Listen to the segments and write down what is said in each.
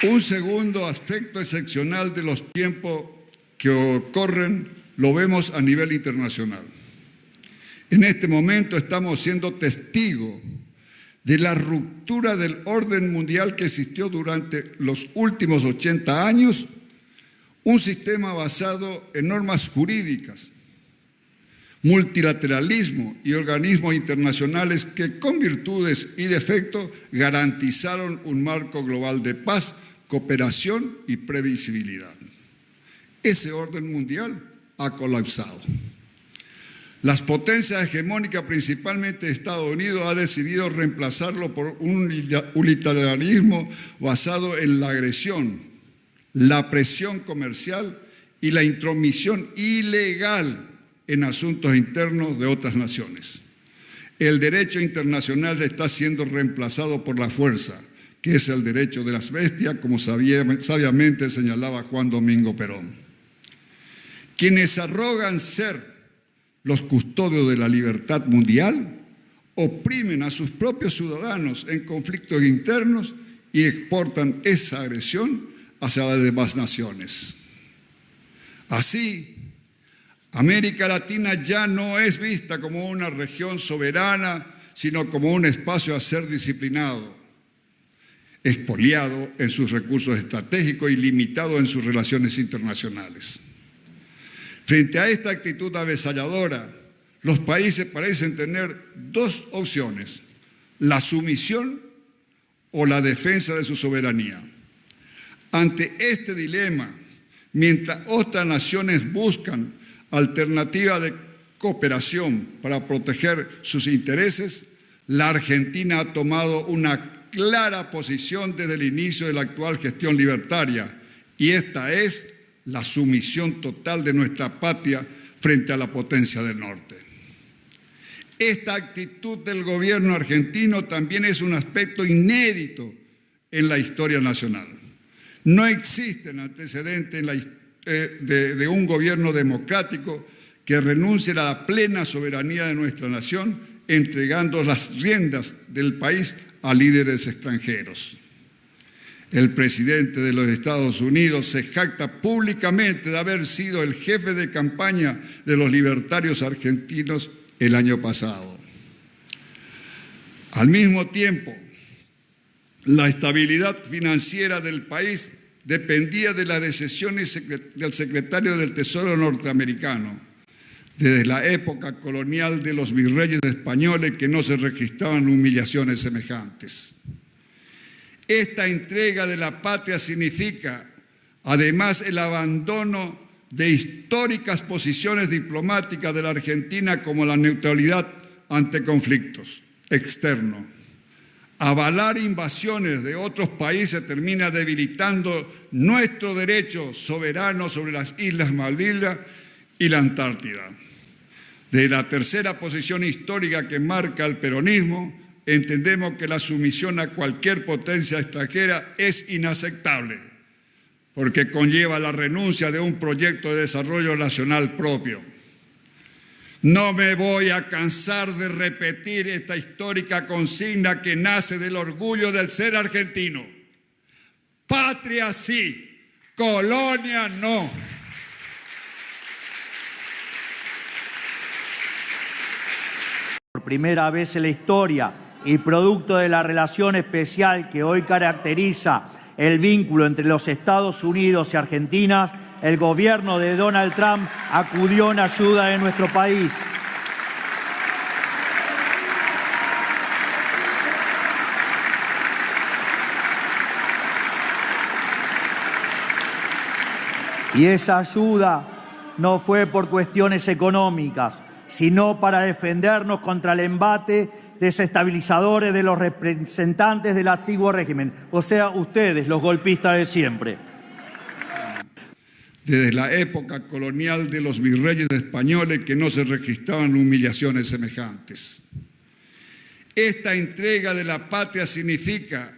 Un segundo aspecto excepcional de los tiempos que ocurren lo vemos a nivel internacional. En este momento estamos siendo testigos de la ruptura del orden mundial que existió durante los últimos 80 años, un sistema basado en normas jurídicas, multilateralismo y organismos internacionales que con virtudes y defectos garantizaron un marco global de paz, cooperación y previsibilidad. Ese orden mundial ha colapsado. Las potencias hegemónicas, principalmente Estados Unidos, ha decidido reemplazarlo por un unilateralismo basado en la agresión, la presión comercial y la intromisión ilegal en asuntos internos de otras naciones. El derecho internacional está siendo reemplazado por la fuerza, que es el derecho de las bestias, como sabiamente señalaba Juan Domingo Perón. Quienes arrogan ser los custodios de la libertad mundial oprimen a sus propios ciudadanos en conflictos internos y exportan esa agresión hacia las demás naciones. Así, América Latina ya no es vista como una región soberana, sino como un espacio a ser disciplinado, expoliado en sus recursos estratégicos y limitado en sus relaciones internacionales. Frente a esta actitud avasalladora, los países parecen tener dos opciones: la sumisión o la defensa de su soberanía. Ante este dilema, mientras otras naciones buscan alternativas de cooperación para proteger sus intereses, la Argentina ha tomado una clara posición desde el inicio de la actual gestión libertaria, y esta es la sumisión total de nuestra patria frente a la potencia del norte. Esta actitud del gobierno argentino también es un aspecto inédito en la historia nacional. No existen antecedentes de un gobierno democrático que renuncie a la plena soberanía de nuestra nación, entregando las riendas del país a líderes extranjeros. El presidente de los Estados Unidos se jacta públicamente de haber sido el jefe de campaña de los libertarios argentinos el año pasado. Al mismo tiempo, la estabilidad financiera del país dependía de las decisiones del secretario del Tesoro norteamericano, desde la época colonial de los virreyes españoles, que no se registraban humillaciones semejantes. Esta entrega de la patria significa, además, el abandono de históricas posiciones diplomáticas de la Argentina, como la neutralidad ante conflictos externos. Avalar invasiones de otros países termina debilitando nuestro derecho soberano sobre las Islas Malvinas y la Antártida. De la tercera posición histórica que marca el peronismo, entendemos que la sumisión a cualquier potencia extranjera es inaceptable, porque conlleva la renuncia de un proyecto de desarrollo nacional propio. No me voy a cansar de repetir esta histórica consigna que nace del orgullo del ser argentino. Patria sí, colonia no. Por primera vez en la historia y producto de la relación especial que hoy caracteriza el vínculo entre los Estados Unidos y Argentina, el gobierno de Donald Trump acudió en ayuda de nuestro país. Y esa ayuda no fue por cuestiones económicas, sino para defendernos contra el embate desestabilizadores de los representantes del antiguo régimen, o sea, ustedes, los golpistas de siempre. Desde la época colonial de los virreyes españoles, que no se registraban humillaciones semejantes. Esta entrega de la patria significa,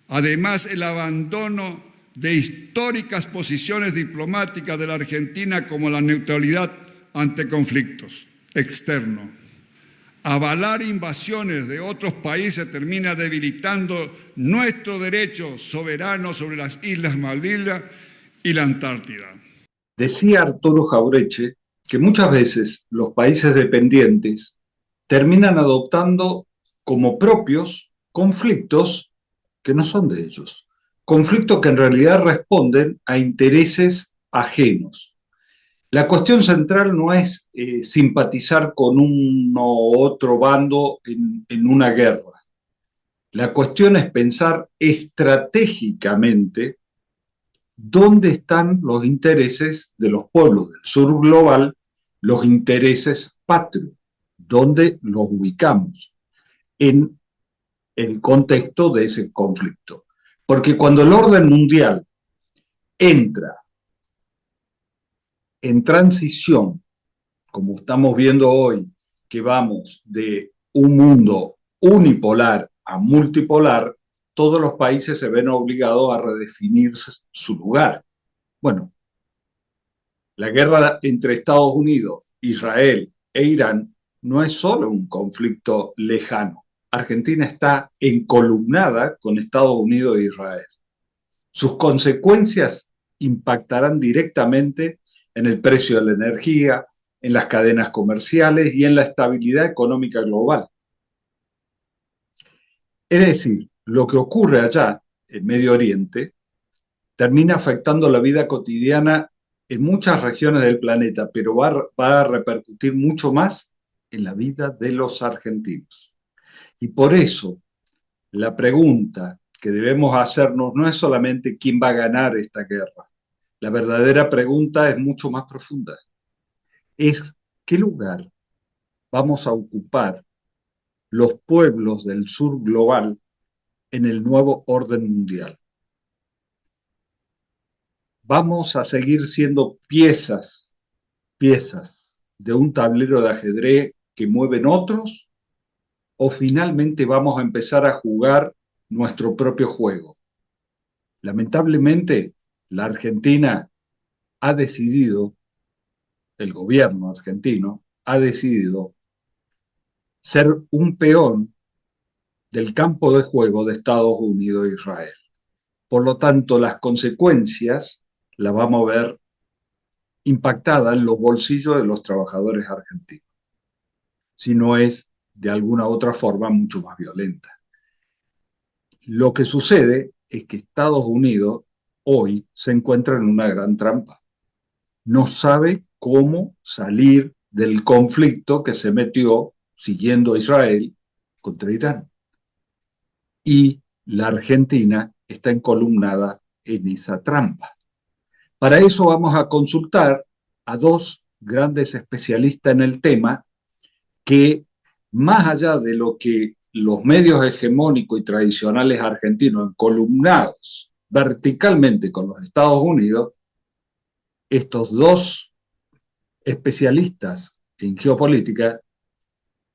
además, el abandono de históricas posiciones diplomáticas de la Argentina, como la neutralidad ante conflictos externos. Avalar invasiones de otros países termina debilitando nuestro derecho soberano sobre las Islas Malvinas y la Antártida. Decía Arturo Jauretche que muchas veces los países dependientes terminan adoptando como propios conflictos que no son de ellos, conflictos que en realidad responden a intereses ajenos. La cuestión central no es simpatizar con uno u otro bando en una guerra. La cuestión es pensar estratégicamente dónde están los intereses de los pueblos del sur global, los intereses patrios, dónde los ubicamos en el contexto de ese conflicto. Porque cuando el orden mundial entra en transición, como estamos viendo hoy, que vamos de un mundo unipolar a multipolar, todos los países se ven obligados a redefinir su lugar. Bueno, la guerra entre Estados Unidos, Israel e Irán no es solo un conflicto lejano. Argentina está encolumnada con Estados Unidos e Israel. Sus consecuencias impactarán directamente en el precio de la energía, en las cadenas comerciales y en la estabilidad económica global. Es decir, lo que ocurre allá, en Medio Oriente, termina afectando la vida cotidiana en muchas regiones del planeta, pero va a repercutir mucho más en la vida de los argentinos. Y por eso, la pregunta que debemos hacernos no es solamente quién va a ganar esta guerra. La verdadera pregunta es mucho más profunda. Es qué lugar vamos a ocupar los pueblos del sur global en el nuevo orden mundial. ¿Vamos a seguir siendo piezas de un tablero de ajedrez que mueven otros? ¿O finalmente vamos a empezar a jugar nuestro propio juego? Lamentablemente, la Argentina ha decidido, el gobierno argentino ha decidido ser un peón del campo de juego de Estados Unidos e Israel. Por lo tanto, las consecuencias las vamos a ver impactadas en los bolsillos de los trabajadores argentinos, si no es de alguna otra forma mucho más violenta. Lo que sucede es que Estados Unidos hoy se encuentra en una gran trampa. No sabe cómo salir del conflicto que se metió siguiendo a Israel contra Irán. Y la Argentina está encolumnada en esa trampa. Para eso vamos a consultar a dos grandes especialistas en el tema que, más allá de lo que los medios hegemónicos y tradicionales argentinos encolumnados verticalmente con los Estados Unidos, estos dos especialistas en geopolítica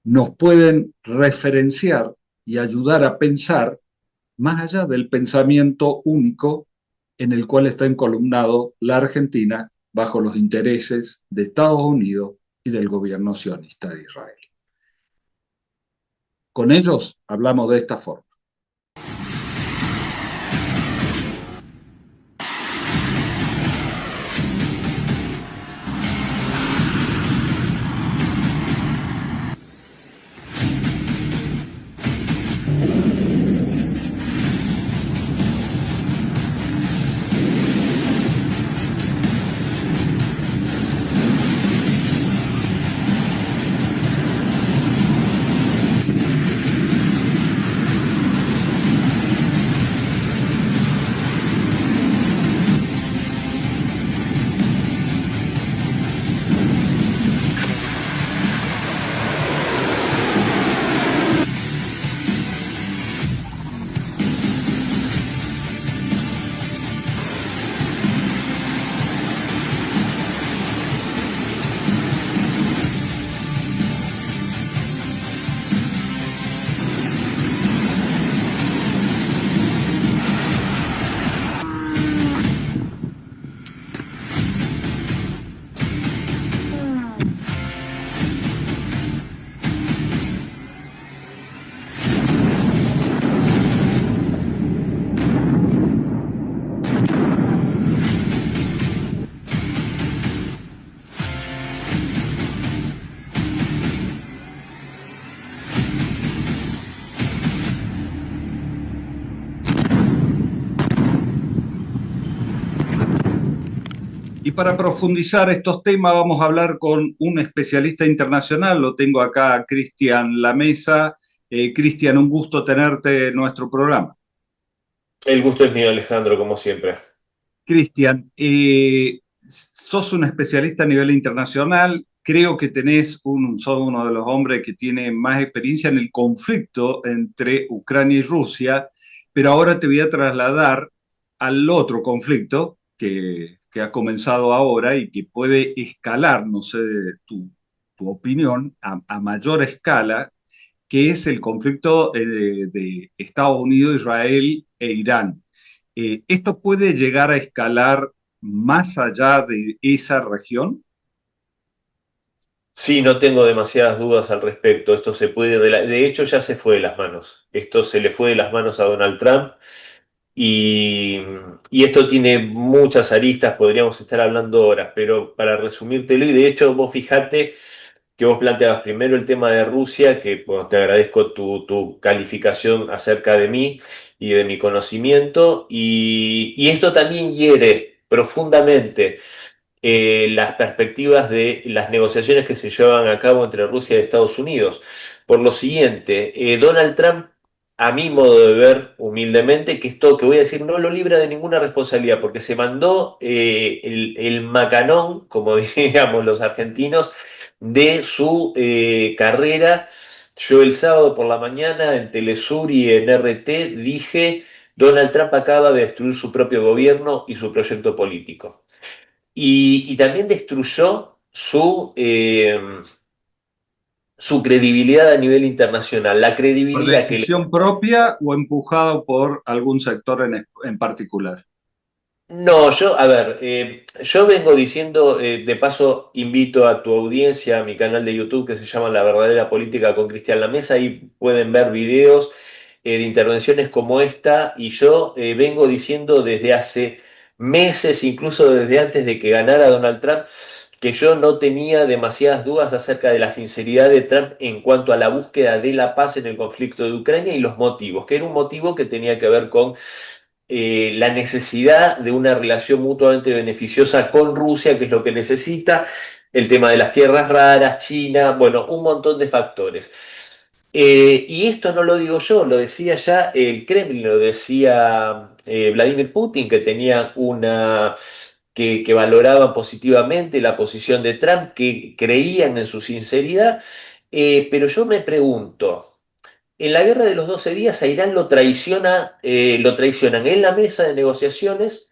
nos pueden referenciar y ayudar a pensar más allá del pensamiento único en el cual está encolumnado la Argentina bajo los intereses de Estados Unidos y del gobierno sionista de Israel. Con ellos hablamos de esta forma. Y para profundizar estos temas vamos a hablar con un especialista internacional. Lo tengo acá, Cristian Lamesa. Cristian, un gusto tenerte en nuestro programa. El gusto es mío, Alejandro, como siempre. Cristian, sos un especialista a nivel internacional. Creo que sos uno de los hombres que tiene más experiencia en el conflicto entre Ucrania y Rusia, pero ahora te voy a trasladar al otro conflicto que ha comenzado ahora y que puede escalar, no sé, tu opinión, a mayor escala, que es el conflicto de Estados Unidos, Israel e Irán. ¿Esto puede llegar a escalar más allá de esa región? Sí, no tengo demasiadas dudas al respecto. Esto se puede, de hecho, ya se fue de las manos. Esto se le fue de las manos a Donald Trump y, y esto tiene muchas aristas, podríamos estar hablando horas, pero para resumírtelo, y de hecho vos fijate que vos planteabas primero el tema de Rusia, que bueno, te agradezco tu calificación acerca de mí y de mi conocimiento, y esto también hiere profundamente las perspectivas de las negociaciones que se llevan a cabo entre Rusia y Estados Unidos. Por lo siguiente, Donald Trump, a mi modo de ver, humildemente, que esto que voy a decir no lo libra de ninguna responsabilidad, porque se mandó el macanón, como diríamos los argentinos, de su carrera. Yo el sábado por la mañana en Telesur y en RT dije, Donald Trump acaba de destruir su propio gobierno y su proyecto político. Y también destruyó su credibilidad a nivel internacional, la ¿Por credibilidad que le... decisión propia o empujado por algún sector en particular? No, yo, a ver, yo vengo diciendo, de paso invito a tu audiencia a mi canal de YouTube que se llama La Verdadera Política con Cristian Lamesa, ahí pueden ver videos de intervenciones como esta, y yo vengo diciendo desde hace meses, incluso desde antes de que ganara Donald Trump, que yo no tenía demasiadas dudas acerca de la sinceridad de Trump en cuanto a la búsqueda de la paz en el conflicto de Ucrania y los motivos, que era un motivo que tenía que ver con la necesidad de una relación mutuamente beneficiosa con Rusia, que es lo que necesita, el tema de las tierras raras, China, bueno, un montón de factores. Y esto no lo digo yo, lo decía ya el Kremlin, lo decía Vladimir Putin, que tenía que valoraban positivamente la posición de Trump, que creían en su sinceridad, pero yo me pregunto, en la guerra de los 12 días a Irán lo traicionan en la mesa de negociaciones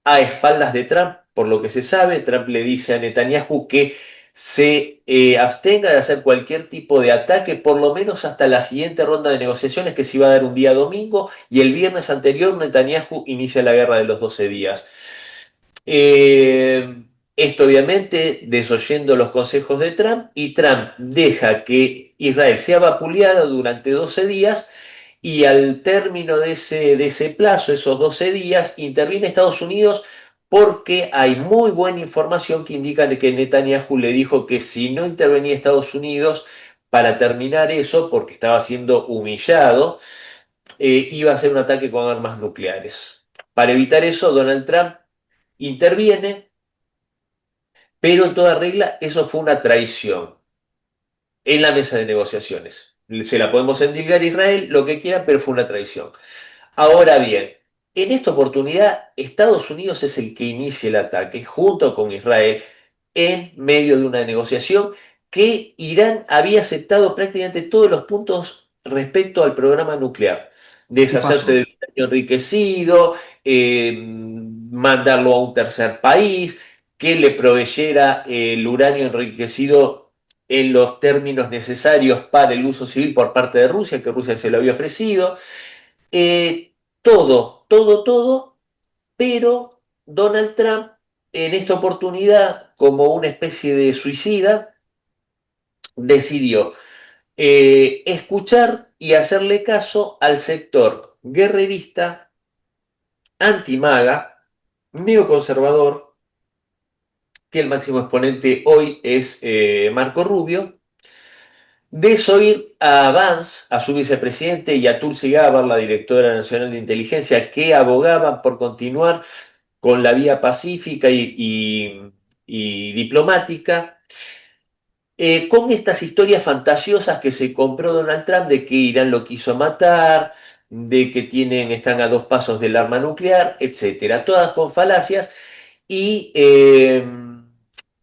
a espaldas de Trump, por lo que se sabe. Trump le dice a Netanyahu que se abstenga de hacer cualquier tipo de ataque, por lo menos hasta la siguiente ronda de negociaciones que se iba a dar un día domingo, y el viernes anterior Netanyahu inicia la guerra de los 12 días. Esto obviamente desoyendo los consejos de Trump, y Trump deja que Israel sea vapuleada durante 12 días y al término de ese plazo, esos 12 días, interviene Estados Unidos porque hay muy buena información que indica que Netanyahu le dijo que si no intervenía Estados Unidos para terminar eso, porque estaba siendo humillado, iba a ser un ataque con armas nucleares. Para evitar eso, Donald Trump interviene, pero en toda regla eso fue una traición en la mesa de negociaciones. Se la podemos endilgar a Israel, lo que quiera, pero fue una traición. Ahora bien, en esta oportunidad Estados Unidos es el que inicia el ataque junto con Israel en medio de una negociación que Irán había aceptado prácticamente todos los puntos respecto al programa nuclear. ¿Qué Deshacerse pasó? del uranio enriquecido, mandarlo a un tercer país, que le proveyera el uranio enriquecido en los términos necesarios para el uso civil por parte de Rusia, que Rusia se lo había ofrecido. Todo, pero Donald Trump en esta oportunidad, como una especie de suicida, decidió escuchar y hacerle caso al sector guerrerista, antimaga, neoconservador, que el máximo exponente hoy es Marco Rubio, desoír a Vance, a su vicepresidente, y a Tulsi Gabbard, la directora nacional de inteligencia, que abogaban por continuar con la vía pacífica y diplomática, con estas historias fantasiosas que se compró Donald Trump de que Irán lo quiso matar, de que están a 2 pasos del arma nuclear, etcétera, todas con falacias. Y, eh,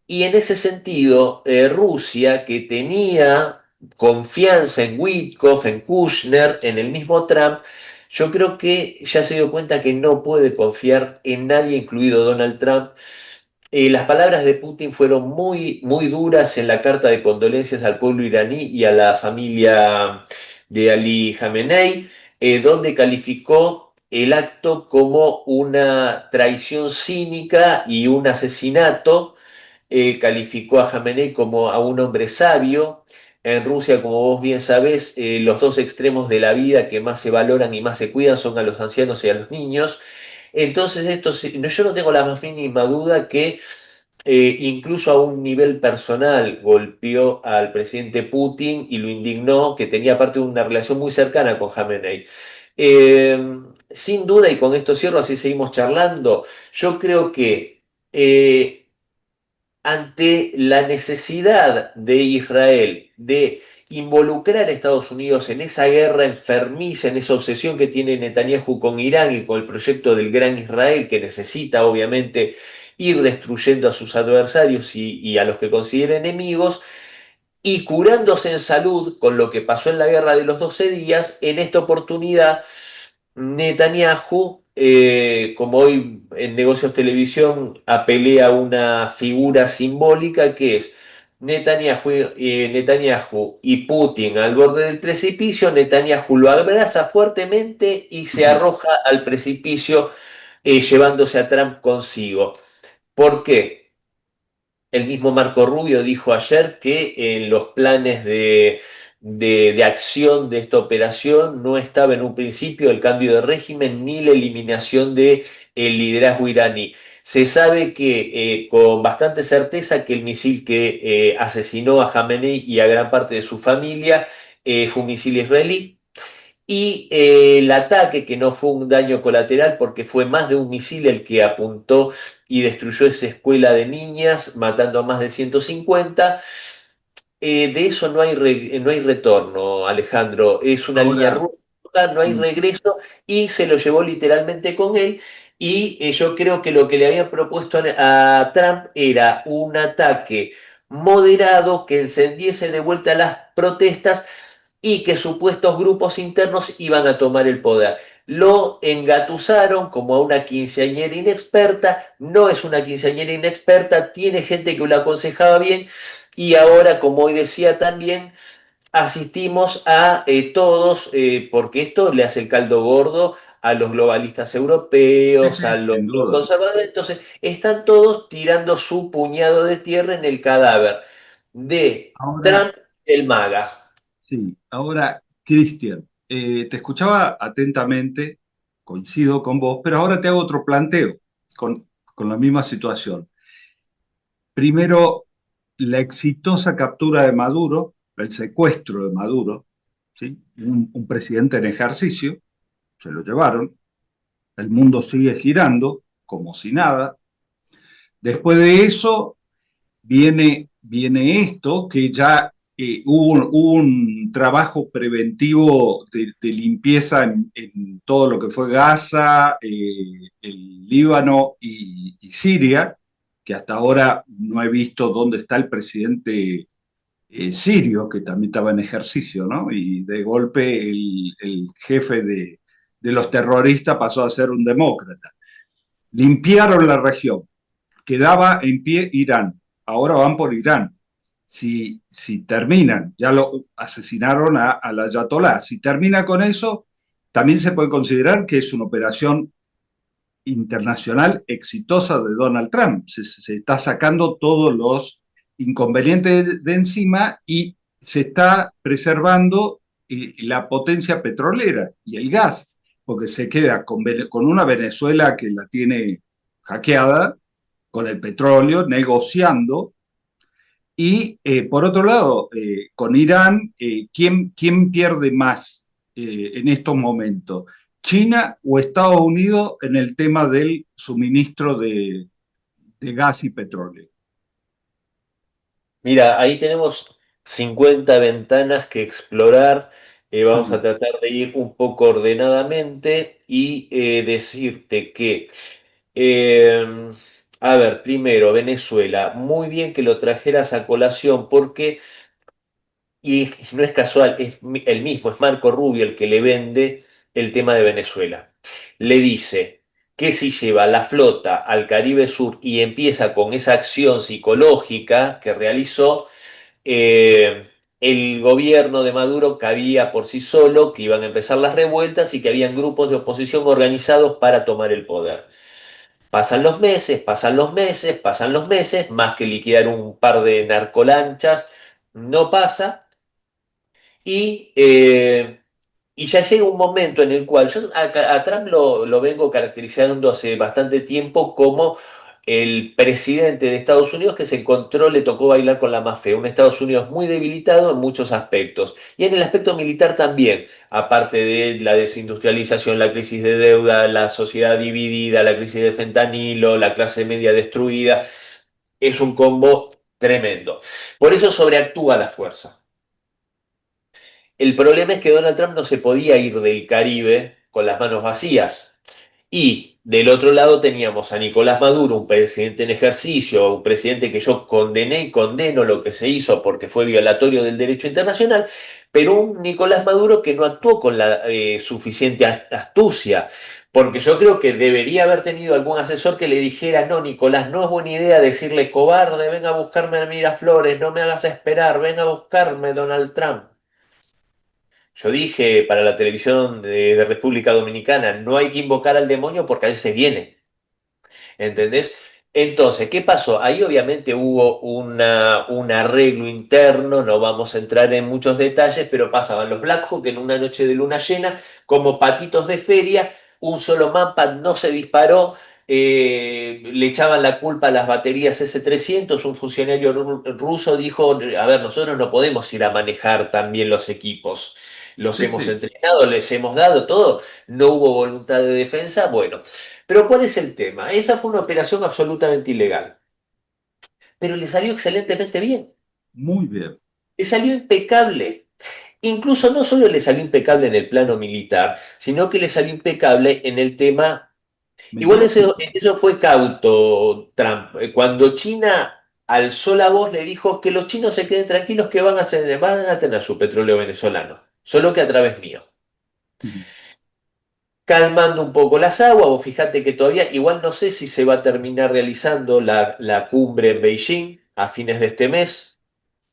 y en ese sentido, Rusia, que tenía confianza en Witkoff, en Kushner, en el mismo Trump, yo creo que ya se dio cuenta que no puede confiar en nadie, incluido Donald Trump. Las palabras de Putin fueron muy, muy duras en la carta de condolencias al pueblo iraní y a la familia de Ali Khamenei, donde calificó el acto como una traición cínica y un asesinato. Calificó a Khamenei como a un hombre sabio. En Rusia, como vos bien sabés, los dos extremos de la vida que más se valoran y más se cuidan son a los ancianos y a los niños. Entonces, yo no tengo la más mínima duda que incluso a un nivel personal golpeó al presidente Putin y lo indignó, que tenía parte de una relación muy cercana con Khamenei. Sin duda, y con esto cierro, así seguimos charlando, yo creo que ante la necesidad de Israel de involucrar a Estados Unidos en esa guerra enfermiza, en esa obsesión que tiene Netanyahu con Irán y con el proyecto del Gran Israel, que necesita obviamente ir destruyendo a sus adversarios y a los que considera enemigos, y curándose en salud con lo que pasó en la guerra de los 12 días, en esta oportunidad Netanyahu, como hoy en Negocios Televisión, apelé a una figura simbólica que es Netanyahu y Putin al borde del precipicio. Netanyahu lo abraza fuertemente y se arroja al precipicio, llevándose a Trump consigo. ¿Por qué? El mismo Marco Rubio dijo ayer que en los planes de acción de esta operación no estaba en un principio el cambio de régimen ni la eliminación del liderazgo iraní. Se sabe que con bastante certeza que el misil que asesinó a Khamenei y a gran parte de su familia fue un misil israelí. Y el ataque, que no fue un daño colateral porque fue más de un misil el que apuntó y destruyó esa escuela de niñas, matando a más de 150. De eso no hay retorno, Alejandro. Es una línea Ahora, roja, no hay regreso, y se lo llevó literalmente con él. Y yo creo que lo que le habían propuesto a Trump era un ataque moderado que encendiese de vuelta las protestas y que supuestos grupos internos iban a tomar el poder. Lo engatusaron como a una quinceañera inexperta. No es una quinceañera inexperta, tiene gente que lo aconsejaba bien, y ahora, como hoy decía también, asistimos a todos, porque esto le hace el caldo gordo a los globalistas sí, europeos, sí, a los sin duda. conservadores. Entonces, están todos tirando su puñado de tierra en el cadáver de Ahora, Trump, el MAGA. sí, ahora, Cristian, te escuchaba atentamente, coincido con vos, pero ahora te hago otro planteo con la misma situación. Primero, la exitosa captura de Maduro, el secuestro de Maduro, ¿sí? Un presidente en ejercicio, se lo llevaron, el mundo sigue girando como si nada. Después de eso viene esto, que ya hubo un trabajo preventivo de limpieza en todo lo que fue Gaza, el Líbano y Siria, que hasta ahora no he visto dónde está el presidente sirio, que también estaba en ejercicio, ¿no? Y de golpe el jefe de los terroristas pasó a ser un demócrata. Limpiaron la región, quedaba en pie Irán, ahora van por Irán. Si terminan, ya lo asesinaron al ayatolá, si termina con eso, también se puede considerar que es una operación internacional exitosa de Donald Trump. Se está sacando todos los inconvenientes de encima y se está preservando la potencia petrolera y el gas, porque se queda con una Venezuela que la tiene hackeada, con el petróleo, negociando. Y por otro lado, con Irán, ¿quién pierde más en estos momentos? China o Estados Unidos en el tema del suministro de gas y petróleo. Mira, ahí tenemos 50 ventanas que explorar. Vamos a tratar de ir un poco ordenadamente y decirte que, eh, a ver, primero, Venezuela. Muy bien que lo trajeras a colación porque, y no es casual, es el mismo, es Marco Rubio el que le vende el tema de Venezuela. Le dice que si lleva la flota al Caribe Sur y empieza con esa acción psicológica que realizó, el gobierno de Maduro cabía por sí solo, que iban a empezar las revueltas y que habían grupos de oposición organizados para tomar el poder. Pasan los meses, pasan los meses, pasan los meses, más que liquidar un par de narcolanchas, no pasa. Y, y ya llega un momento en el cual yo a Trump lo vengo caracterizando hace bastante tiempo como el presidente de Estados Unidos que se encontró, le tocó bailar con la más fea, un Estados Unidos muy debilitado en muchos aspectos, y en el aspecto militar también, aparte de la desindustrialización, la crisis de deuda, la sociedad dividida, la crisis de fentanilo, la clase media destruida, es un combo tremendo. Por eso sobreactúa la fuerza. El problema es que Donald Trump no se podía ir del Caribe con las manos vacías. Y del otro lado teníamos a Nicolás Maduro, un presidente en ejercicio, un presidente que yo condené y condeno lo que se hizo porque fue violatorio del derecho internacional, pero un Nicolás Maduro que no actuó con la suficiente astucia. Porque yo creo que debería haber tenido algún asesor que le dijera, no, Nicolás, no es buena idea decirle cobarde, venga a buscarme a Miraflores, no me hagas esperar, venga a buscarme, Donald Trump. Yo dije para la televisión de República Dominicana, no hay que invocar al demonio porque a veces viene, ¿entendés? Entonces, ¿qué pasó? Ahí obviamente hubo un arreglo interno, no vamos a entrar en muchos detalles, pero pasaban los Black Hawk en una noche de luna llena como patitos de feria, un solo Manpad no se disparó, le echaban la culpa a las baterías S-300, un funcionario ruso dijo, a ver, nosotros no podemos ir a manejar también los equipos, los Sí, hemos sí, entrenado, les hemos dado todo, no hubo voluntad de defensa, bueno. Pero ¿cuál es el tema? Esa fue una operación absolutamente ilegal, pero le salió excelentemente bien, muy bien. le salió impecable. Incluso no solo le salió impecable en el plano militar, sino que le salió impecable en el tema. Igual Mediático. eso fue cauto, Trump. Cuando China alzó la voz, le dijo que los chinos se queden tranquilos que van a tener su petróleo venezolano, solo que a través mío. Calmando un poco las aguas, vos fíjate que todavía, igual no sé si se va a terminar realizando la cumbre en Beijing a fines de este mes,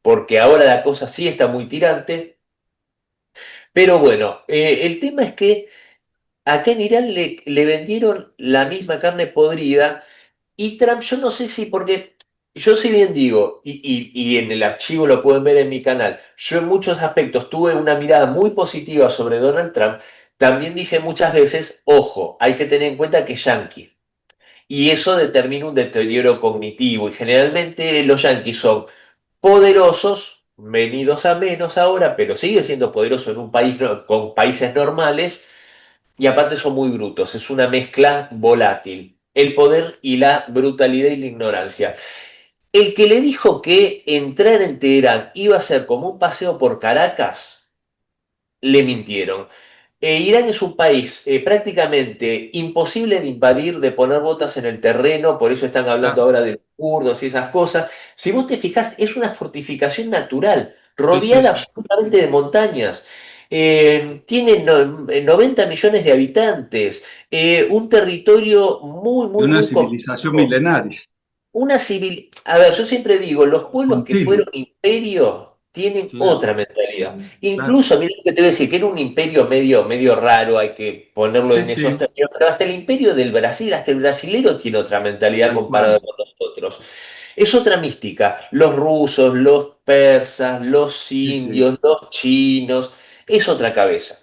porque ahora la cosa sí está muy tirante, pero bueno, el tema es que acá en Irán le vendieron la misma carne podrida y Trump, yo no sé si, porque yo si bien digo, y en el archivo lo pueden ver en mi canal, yo en muchos aspectos tuve una mirada muy positiva sobre Donald Trump, también dije muchas veces, ojo, hay que tener en cuenta que es yanqui. Y eso determina un deterioro cognitivo. Y generalmente los yanquis son poderosos, venidos a menos ahora, pero sigue siendo poderoso en un país con países normales y aparte son muy brutos, es una mezcla volátil, el poder y la brutalidad y la ignorancia. El que le dijo que entrar en Teherán iba a ser como un paseo por Caracas, le mintieron. Irán es un país prácticamente imposible de invadir, de poner botas en el terreno, por eso están hablando Claro. ahora de los kurdos y esas cosas. Si vos te fijás, es una fortificación natural, Sí, sí, rodeada sí. absolutamente de montañas. Tiene 90 millones de habitantes, un territorio muy, De muy, una muy civilización complejo. milenaria, A ver, yo siempre digo, los pueblos que continua. fueron imperios tienen Claro, otra mentalidad. claro. Incluso, mira lo que te voy a decir, que era un imperio medio raro, hay que ponerlo Sí, en esos sí, términos, pero hasta el imperio del Brasil, hasta el brasilero tiene otra mentalidad tal comparada cual. con nosotros. Es otra mística. Los rusos, los persas, los Sí, sí. indios, los chinos, es otra cabeza.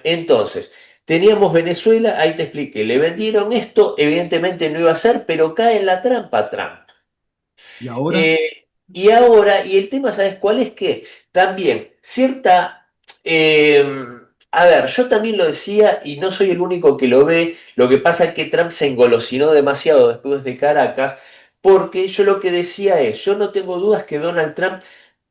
Entonces, teníamos Venezuela, ahí te expliqué, le vendieron esto, evidentemente no iba a ser, pero cae en la trampa Trump. ¿Y ahora? Y ahora, y el tema, ¿sabes cuál es? Que también cierta, eh, A ver, yo también lo decía y no soy el único que lo ve. Lo que pasa es que Trump se engolosinó demasiado después de Caracas, porque yo lo que decía es, yo no tengo dudas que Donald Trump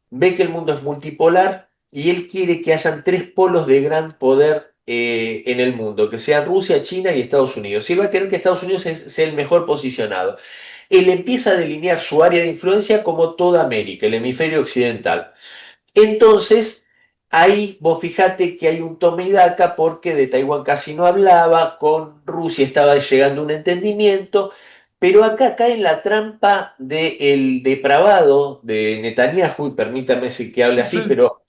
ve que el mundo es multipolar y él quiere que hayan tres polos de gran poder en el mundo, que sean Rusia, China y Estados Unidos. Y él va a querer que Estados Unidos sea el mejor posicionado. Él empieza a delinear su área de influencia como toda América, el hemisferio occidental. Entonces, ahí vos fijate que hay un toma y daca porque de Taiwán casi no hablaba, con Rusia estaba llegando a un entendimiento, pero acá cae en la trampa del depravado de Netanyahu, y permítame que hable así, Sí. pero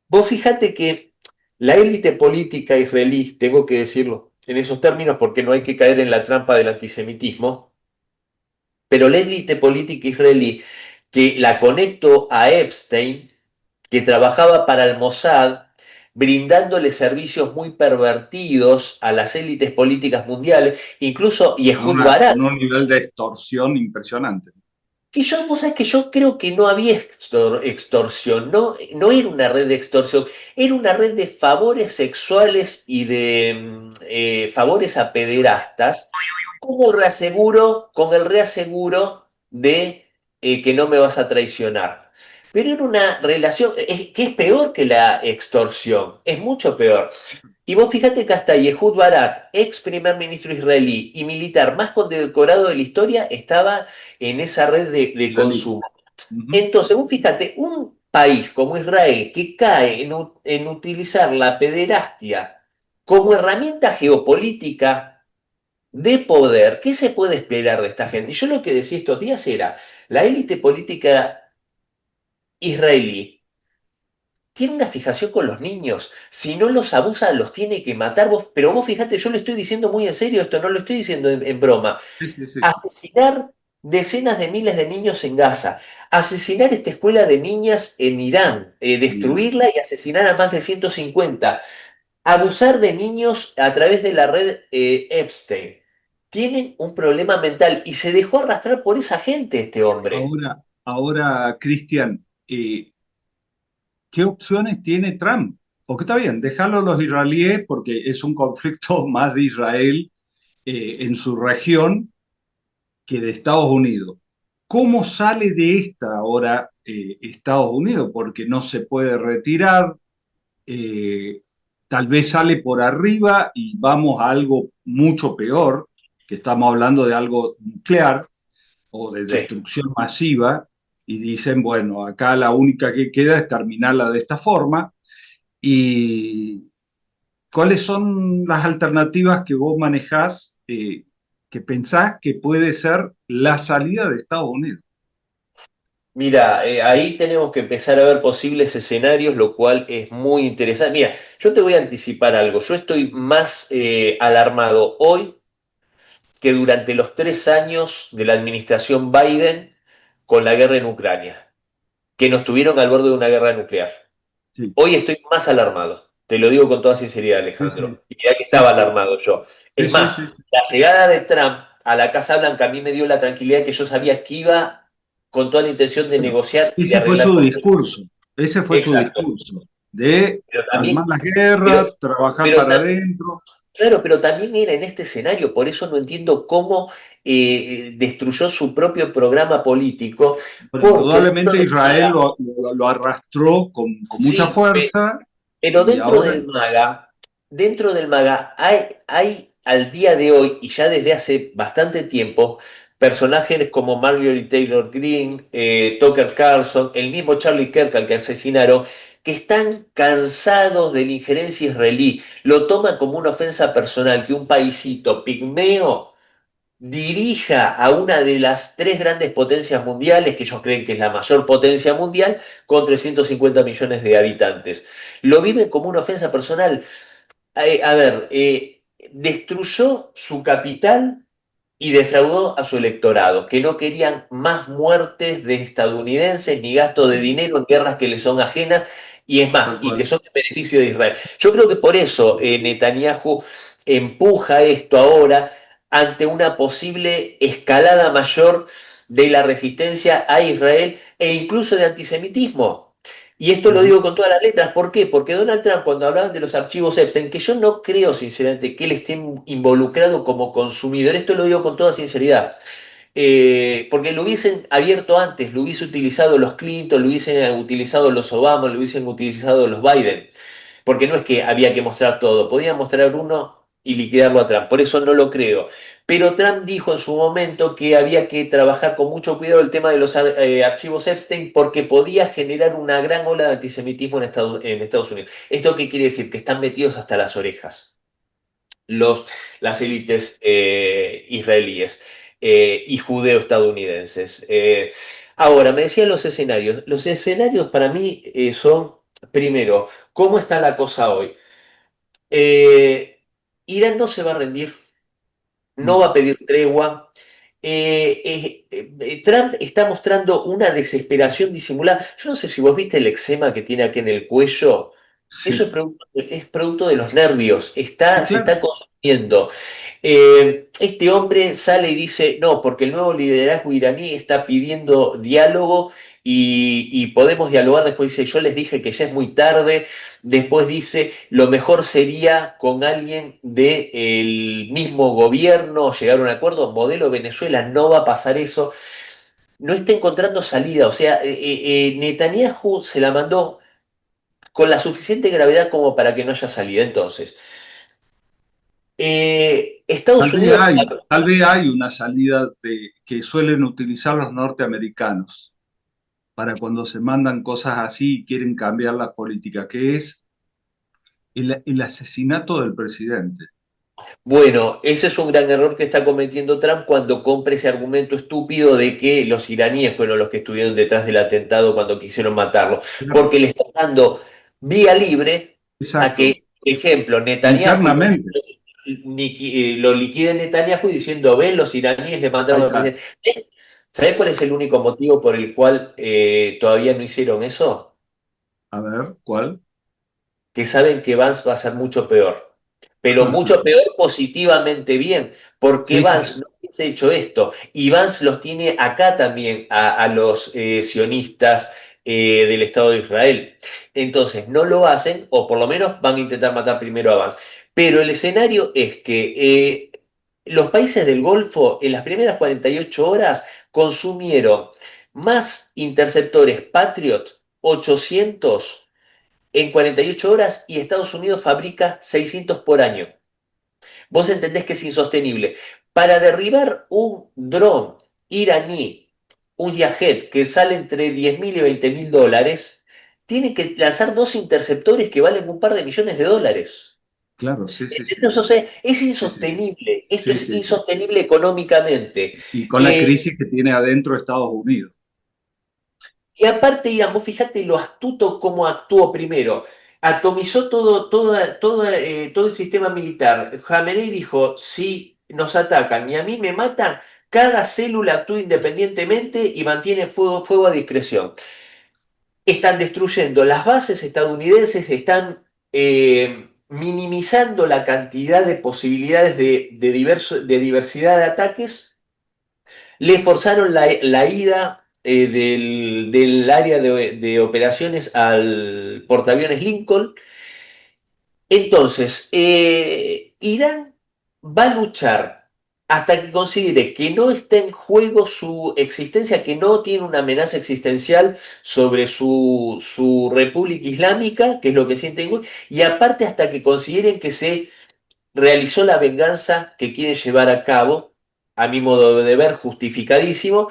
vos fijate que la élite política israelí, tengo que decirlo en esos términos porque no hay que caer en la trampa del antisemitismo, pero la élite política israelí, que la conecto a Epstein, que trabajaba para el Mossad, brindándole servicios muy pervertidos a las élites políticas mundiales, incluso Yehud Con Barak, un nivel de extorsión impresionante. que yo, vos sabés que yo creo que no había extorsión, no, no era una red de extorsión, era una red de favores sexuales y de favores a pederastas, con el reaseguro de que no me vas a traicionar. Pero era una relación que es peor que la extorsión, es mucho peor. Y vos fíjate que hasta Yehud Barak, ex primer ministro israelí y militar más condecorado de la historia, estaba en esa red de Israelí. consumo. Ujú. Entonces, vos fíjate, un país como Israel que cae en utilizar la pederastia como herramienta geopolítica de poder, ¿qué se puede esperar de esta gente? Y yo lo que decía estos días era, la élite política israelí tiene una fijación con los niños. Si no los abusa, los tiene que matar. Pero vos fíjate, yo lo estoy diciendo muy en serio esto, no lo estoy diciendo en broma. Sí, sí, sí. Asesinar decenas de miles de niños en Gaza, asesinar esta escuela de niñas en Irán, Mira. destruirla y asesinar a más de 150, abusar de niños a través de la red Epstein. Tienen un problema mental y se dejó arrastrar por esa gente este hombre. Ahora, Cristian, ¿qué opciones tiene Trump? Porque está bien, dejarlo a los israelíes porque es un conflicto más de Israel en su región que de Estados Unidos. ¿Cómo sale de esta ahora Estados Unidos? Porque no se puede retirar, eh, tal vez sale por arriba y vamos a algo mucho peor, que estamos hablando de algo nuclear o de Sí. destrucción masiva, y dicen, bueno, acá la única que queda es terminarla de esta forma. ¿Y cuáles son las alternativas que vos manejás, que pensás que puede ser la salida de Estados Unidos? Mira, ahí tenemos que empezar a ver posibles escenarios, lo cual es muy interesante. Mira, yo te voy a anticipar algo. Yo estoy más alarmado hoy que durante los 3 años de la administración Biden con la guerra en Ucrania, que nos tuvieron al borde de una guerra nuclear. Sí, Hoy estoy más alarmado. Te lo digo con toda sinceridad, sí, sí, Alejandro. Y mira que sí, estaba alarmado yo. sí, Es sí, más, sí, sí. la llegada de Trump a la Casa Blanca a mí me dio la tranquilidad que yo sabía que iba con toda la intención de Bueno, negociar y de ese fue arreglar su cosas. discurso, ese fue su Exacto. discurso, de Pero calmar también, la pero, guerra, trabajar pero para ta- adentro. claro, pero también era en este escenario, por eso no entiendo cómo destruyó su propio programa político, Bueno, porque dentro indudablemente del Israel MAGA, lo arrastró con mucha sí, fuerza pero y dentro ahora, del MAGA, hay al día de hoy, y ya desde hace bastante tiempo, personajes como Marjorie Taylor Greene, Tucker Carlson, el mismo Charlie Kirk al que asesinaron, que están cansados de la injerencia israelí. Lo toman como una ofensa personal que un paisito pigmeo dirija a una de las tres grandes potencias mundiales, que ellos creen que es la mayor potencia mundial, con 350 millones de habitantes. Lo viven como una ofensa personal. A ver, destruyó su capital y defraudó a su electorado, que no querían más muertes de estadounidenses ni gasto de dinero en guerras que les son ajenas, y es más, tal y que cual. son en beneficio de Israel. Yo creo que por eso Netanyahu empuja esto ahora ante una posible escalada mayor de la resistencia a Israel e incluso de antisemitismo. Y esto lo digo con todas las letras. ¿Por qué? Porque Donald Trump, cuando hablaban de los archivos Epstein, que yo no creo sinceramente que él esté involucrado como consumidor, esto lo digo con toda sinceridad, porque lo hubiesen abierto antes, lo hubiesen utilizado los Clinton, lo hubiesen utilizado los Obama, lo hubiesen utilizado los Biden, porque no es que había que mostrar todo, podían mostrar uno y liquidarlo a Trump, por eso no lo creo. Pero Trump dijo en su momento que había que trabajar con mucho cuidado el tema de los archivos Epstein porque podía generar una gran ola de antisemitismo en Estados Unidos. ¿Esto qué quiere decir? Que están metidos hasta las orejas las élites israelíes y judeo-estadounidenses. Ahora, me decían los escenarios. Los escenarios para mí son, primero, ¿cómo está la cosa hoy? Eh, Irán no se va a rendir, no va a pedir tregua. Trump está mostrando una desesperación disimulada. Yo no sé si vos viste el eczema que tiene aquí en el cuello. Eso Sí, es producto de los nervios. sí, Se claro. está consumiendo. Este hombre sale y dice, no, porque el nuevo liderazgo iraní está pidiendo diálogo y podemos dialogar. Después dice, yo les dije que ya es muy tarde. Después dice, lo mejor sería con alguien del mismo gobierno llegar a un acuerdo. Modelo Venezuela, no va a pasar eso. No está encontrando salida. O sea, Netanyahu se la mandó con la suficiente gravedad como para que no haya salida. Entonces, Estados Unidos... Tal vez hay una salida que suelen utilizar los norteamericanos para cuando se mandan cosas así y quieren cambiar las políticas, que es el asesinato del presidente. Bueno, ese es un gran error que está cometiendo Trump cuando compra ese argumento estúpido de que los iraníes fueron los que estuvieron detrás del atentado cuando quisieron matarlo, Claro, porque le está dando vía libre a exacto, que, por ejemplo, Netanyahu internamente. lo liquide Netanyahu diciendo, ven, los iraníes le Ahí mataron al está. presidente. ¿Sabés cuál es el único motivo por el cual todavía no hicieron eso? A ver, ¿cuál? Que saben que Vance va a ser mucho peor, pero mucho peor positivamente bien, porque Sí, sí, Vance no hubiese hecho esto, y Vance los tiene acá también a los sionistas del Estado de Israel. Entonces no lo hacen, o por lo menos van a intentar matar primero a Vance. Pero el escenario es que los países del Golfo en las primeras 48 horas consumieron más interceptores Patriot 800 en 48 horas y Estados Unidos fabrica 600 por año. Vos entendés que es insostenible. Para derribar un dron iraní, un Yahed, que sale entre 10.000 y 20.000 dólares, tiene que lanzar dos interceptores que valen un par de millones de dólares. claro, sí, sí, sí, Entonces, o sea, es sí, sí, sí, insostenible. Esto sí, es sí, sí. insostenible económicamente. Y con la Eh, crisis que tiene adentro Estados Unidos. Y aparte, digamos, fíjate lo astuto como actuó primero. Atomizó todo el sistema militar. Khamenei dijo, si nos atacan y a mí me matan, cada célula actúa independientemente y mantiene fuego a discreción. Están destruyendo las bases estadounidenses, están minimizando la cantidad de posibilidades de diversidad de ataques. Le forzaron la ida del área de operaciones al portaaviones Lincoln. Entonces, Irán va a luchar hasta que considere que no está en juego su existencia, que no tiene una amenaza existencial sobre su República Islámica, que es lo que siente, y aparte hasta que consideren que se realizó la venganza que quiere llevar a cabo, a mi modo de ver, justificadísimo.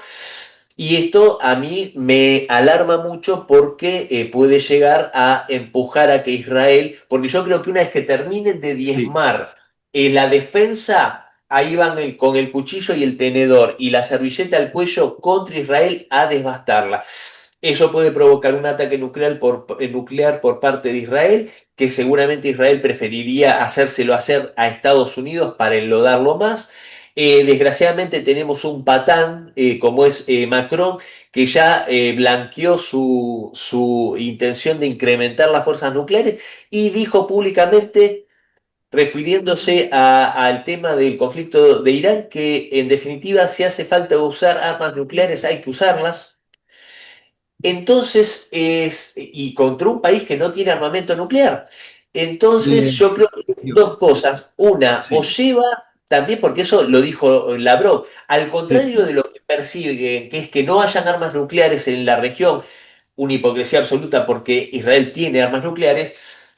Y esto a mí me alarma mucho porque puede llegar a empujar a que Israel, porque yo creo que una vez que terminen de Sí, diezmar la defensa, ahí van con el cuchillo y el tenedor y la servilleta al cuello contra Israel a devastarla. Eso puede provocar un ataque nuclear por parte de Israel, que seguramente Israel preferiría hacérselo hacer a Estados Unidos para enlodarlo más. Desgraciadamente tenemos un patán como es Macron, que ya blanqueó su intención de incrementar las fuerzas nucleares y dijo públicamente, refiriéndose al tema del conflicto de Irán, que en definitiva si hace falta usar armas nucleares hay que usarlas. entonces y contra un país que no tiene armamento nuclear. Entonces Eh, yo creo que digo, dos cosas. Una, o sí, lleva, también porque eso lo dijo Lavrov, al sí, contrario de lo que persigue, que es que no hayan armas nucleares en la región, una hipocresía absoluta porque Israel tiene armas nucleares,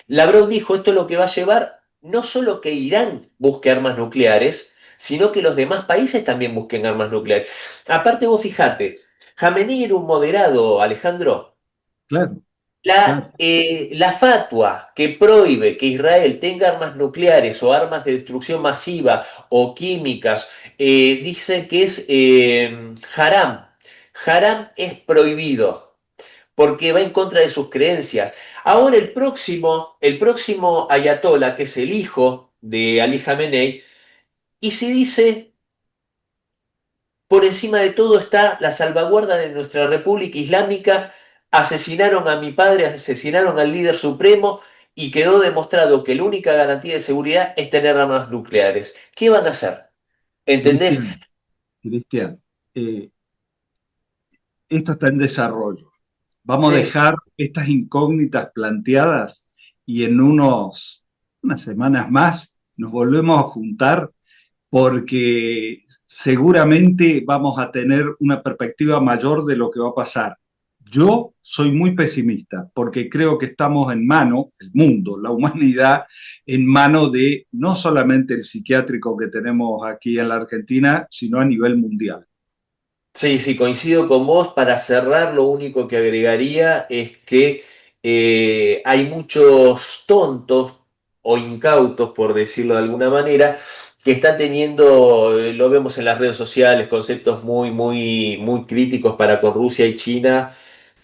Lavrov dijo esto es lo que va a llevar no solo que Irán busque armas nucleares, sino que los demás países también busquen armas nucleares. Aparte vos fijate, Jamenei era un moderado, Alejandro. claro, claro. La fatua que prohíbe que Israel tenga armas nucleares o armas de destrucción masiva o químicas, dice que es haram. Haram es prohibido porque va en contra de sus creencias. Ahora el próximo ayatollah, que es el hijo de Ali Khamenei, y se dice, por encima de todo está la salvaguarda de nuestra República Islámica, asesinaron a mi padre, asesinaron al líder supremo y quedó demostrado que la única garantía de seguridad es tener armas nucleares. ¿Qué van a hacer? ¿Entendés? Cristian, Cristian, eh, esto está en desarrollo. Vamos a Sí. dejar estas incógnitas planteadas y en unas semanas más nos volvemos a juntar porque seguramente vamos a tener una perspectiva mayor de lo que va a pasar. Yo soy muy pesimista porque creo que estamos en mano, el mundo, la humanidad, en mano de no solamente el psiquiátrico que tenemos aquí en la Argentina, sino a nivel mundial. Sí, sí, coincido con vos. Para cerrar, lo único que agregaría es que hay muchos tontos o incautos, por decirlo de alguna manera, que están teniendo, lo vemos en las redes sociales, conceptos muy, muy, muy críticos para con Rusia y China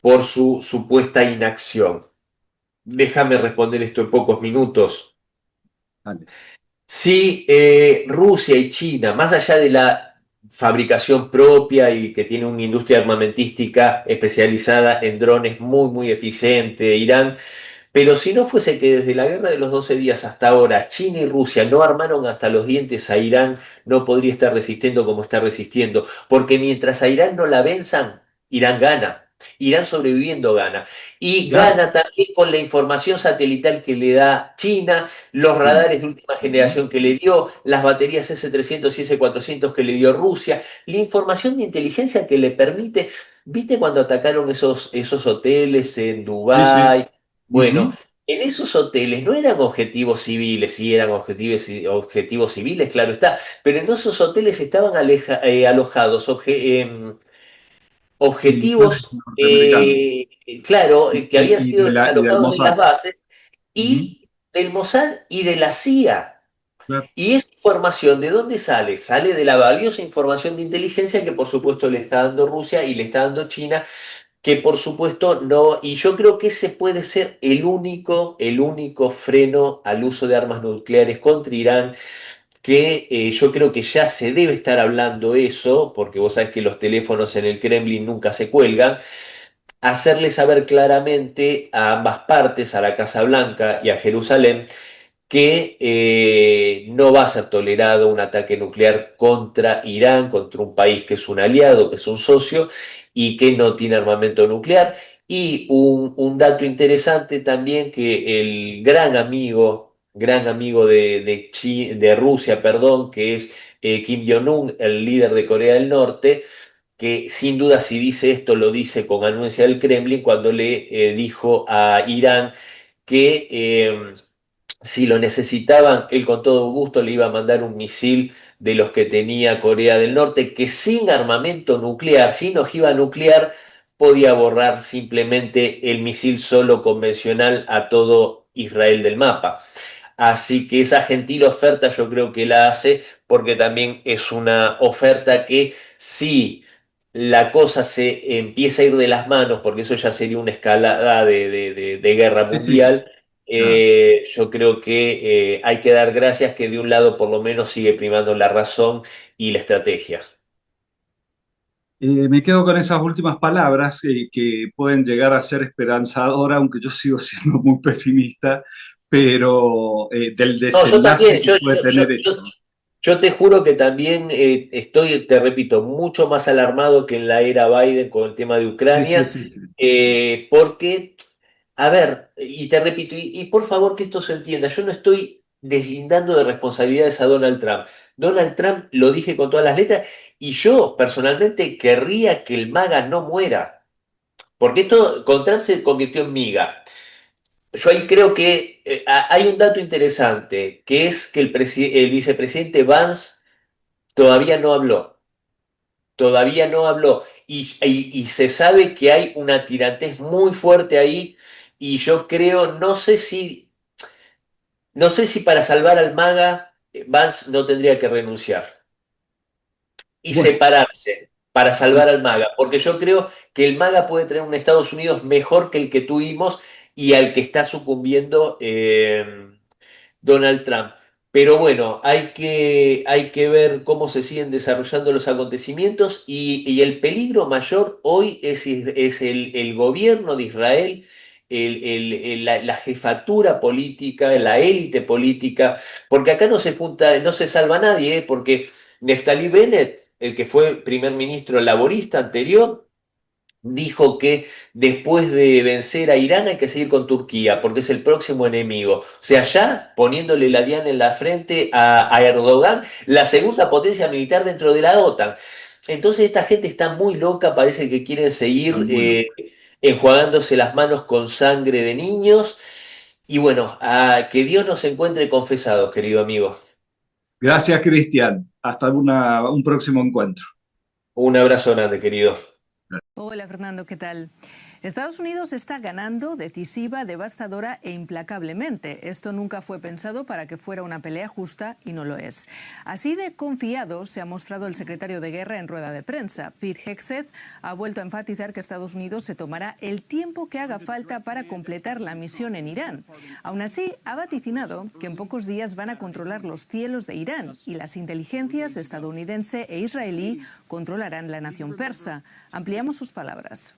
por su supuesta inacción. Déjame responder esto en pocos minutos. Vale. Sí, Rusia y China, más allá de la fabricación propia y que tiene una industria armamentística especializada en drones muy, muy eficiente, Irán, pero si no fuese que desde la guerra de los 12 días hasta ahora China y Rusia no armaron hasta los dientes a Irán, no podría estar resistiendo como está resistiendo, porque mientras a Irán no la venzan, Irán gana. Irán sobreviviendo gana. Y Claro. gana también con la información satelital que le da China, los Sí. radares de última Ujú. generación que le dio, las baterías S-300 y S-400 que le dio Rusia, la información de inteligencia que le permite, ¿viste cuando atacaron esos hoteles en Sí, sí. Dubái? Bueno, Ujú. en esos hoteles no eran objetivos civiles, sí eran objetivos civiles, claro está, pero en esos hoteles estaban alojados Militares objetivos, norteamericanos claro, que habían y, sido y del desalojados de las Mossad. bases Ujú. y del Mossad y de la CIA. Claro. Y esa información, ¿de dónde sale? Sale de la valiosa información de inteligencia que por supuesto le está dando Rusia y le está dando China, que por supuesto no, y yo creo que ese puede ser el único freno al uso de armas nucleares contra Irán, que yo creo que ya se debe estar hablando eso, porque vos sabés que los teléfonos en el Kremlin nunca se cuelgan, hacerle saber claramente a ambas partes, a la Casa Blanca y a Jerusalén, que no va a ser tolerado un ataque nuclear contra Irán, contra un país que es un aliado, que es un socio y que no tiene armamento nuclear. Y un dato interesante también, que el gran amigo de Rusia, perdón, que es Kim Jong-un, el líder de Corea del Norte, que sin duda si dice esto lo dice con anuencia del Kremlin, cuando le dijo a Irán que si lo necesitaban, él con todo gusto le iba a mandar un misil de los que tenía Corea del Norte, que sin armamento nuclear, sin ojiva nuclear, podía borrar simplemente el misil solo convencional a todo Israel del mapa. Así que esa gentil oferta yo creo que la hace porque también es una oferta que si la cosa se empieza a ir de las manos, porque eso ya sería una escalada de guerra Sí, sí. mundial, Claro. yo creo que hay que dar gracias que de un lado por lo menos sigue primando la razón y la estrategia. Me quedo con esas últimas palabras que pueden llegar a ser esperanzadoras, aunque yo sigo siendo muy pesimista, pero del No, yo desenlace también, que puede tener esto. Yo te juro que también estoy, te repito, mucho más alarmado que en la era Biden con el tema de Sí, sí, Ucrania, sí, sí. porque, a ver, y te repito, y por favor que esto se entienda, yo no estoy deslindando de responsabilidades a Donald Trump. Donald Trump lo dije con todas las letras y yo personalmente querría que el MAGA no muera, porque esto con Trump se convirtió en miga. Yo ahí creo que hay un dato interesante, que es que el vicepresidente Vance todavía no habló, todavía no habló. Y se sabe que hay una tirantez muy fuerte ahí y yo creo, no sé si para salvar al MAGA Vance no tendría que renunciar y Bueno, separarse para salvar al MAGA, porque yo creo que el MAGA puede tener un Estados Unidos mejor que el que tuvimos y al que está sucumbiendo Donald Trump. Pero bueno, hay que ver cómo se siguen desarrollando los acontecimientos y el peligro mayor hoy es el gobierno de Israel, la jefatura política, la élite política, porque acá no se junta, no se salva nadie, porque Neftali Bennett, el que fue primer ministro laborista anterior, dijo que después de vencer a Irán hay que seguir con Turquía, porque es el próximo enemigo. O sea, ya poniéndole la diana en la frente a Erdogan, la segunda potencia militar dentro de la OTAN. Entonces esta gente está muy loca, parece que quieren está seguir muy loco. enjuagándose las manos con sangre de niños. Y bueno, que Dios nos encuentre confesados, querido amigo. Gracias, Cristian. Hasta un próximo encuentro. Un abrazo grande, querido. Hola Fernando, ¿qué tal? Estados Unidos está ganando decisiva, devastadora e implacablemente. Esto nunca fue pensado para que fuera una pelea justa y no lo es. Así de confiado se ha mostrado el secretario de Guerra en rueda de prensa. Pete Hegseth ha vuelto a enfatizar que Estados Unidos se tomará el tiempo que haga falta para completar la misión en Irán. Aún así, ha vaticinado que en pocos días van a controlar los cielos de Irán y las inteligencias estadounidense e israelí controlarán la nación persa. Ampliamos sus palabras.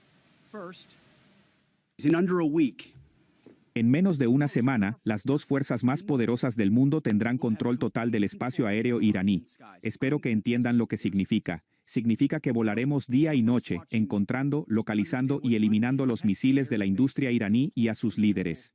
En menos de una semana, las dos fuerzas más poderosas del mundo tendrán control total del espacio aéreo iraní. Espero que entiendan lo que significa. Significa que volaremos día y noche, encontrando, localizando y eliminando los misiles de la industria iraní y a sus líderes.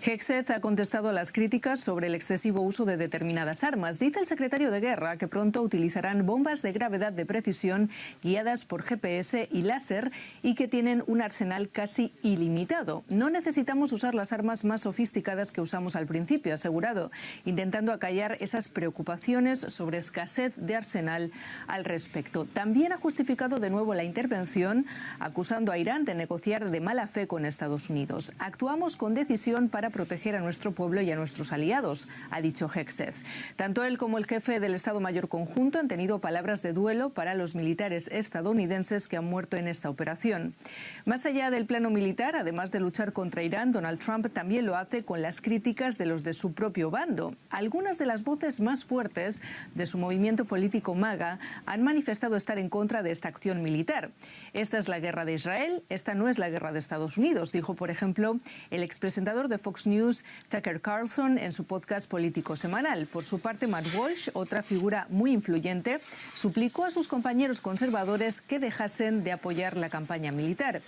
Hegseth ha contestado a las críticas sobre el excesivo uso de determinadas armas. Dice el secretario de Guerra que pronto utilizarán bombas de gravedad de precisión guiadas por GPS y láser y que tienen un arsenal casi ilimitado. No necesitamos usar las armas más sofisticadas que usamos al principio, ha asegurado, intentando acallar esas preocupaciones sobre escasez de arsenal al respecto. También ha justificado de nuevo la intervención, acusando a Irán de negociar de mala fe con Estados Unidos. Actuamos con decisión para proteger a nuestro pueblo y a nuestros aliados, ha dicho Hegseth. Tanto él como el jefe del Estado Mayor Conjunto han tenido palabras de duelo para los militares estadounidenses que han muerto en esta operación. Más allá del plano militar, además de luchar contra Irán, Donald Trump también lo hace con las críticas de los de su propio bando. Algunas de las voces más fuertes de su movimiento político MAGA han manifestado estar en contra de esta acción militar. Esta es la guerra de Israel, esta no es la guerra de Estados Unidos, dijo, por ejemplo, el expresentador de Fox News, Tucker Carlson, en su podcast político semanal. Por su parte, Matt Walsh, otra figura muy influyente, suplicó a sus compañeros conservadores que dejasen de apoyar la campaña militar.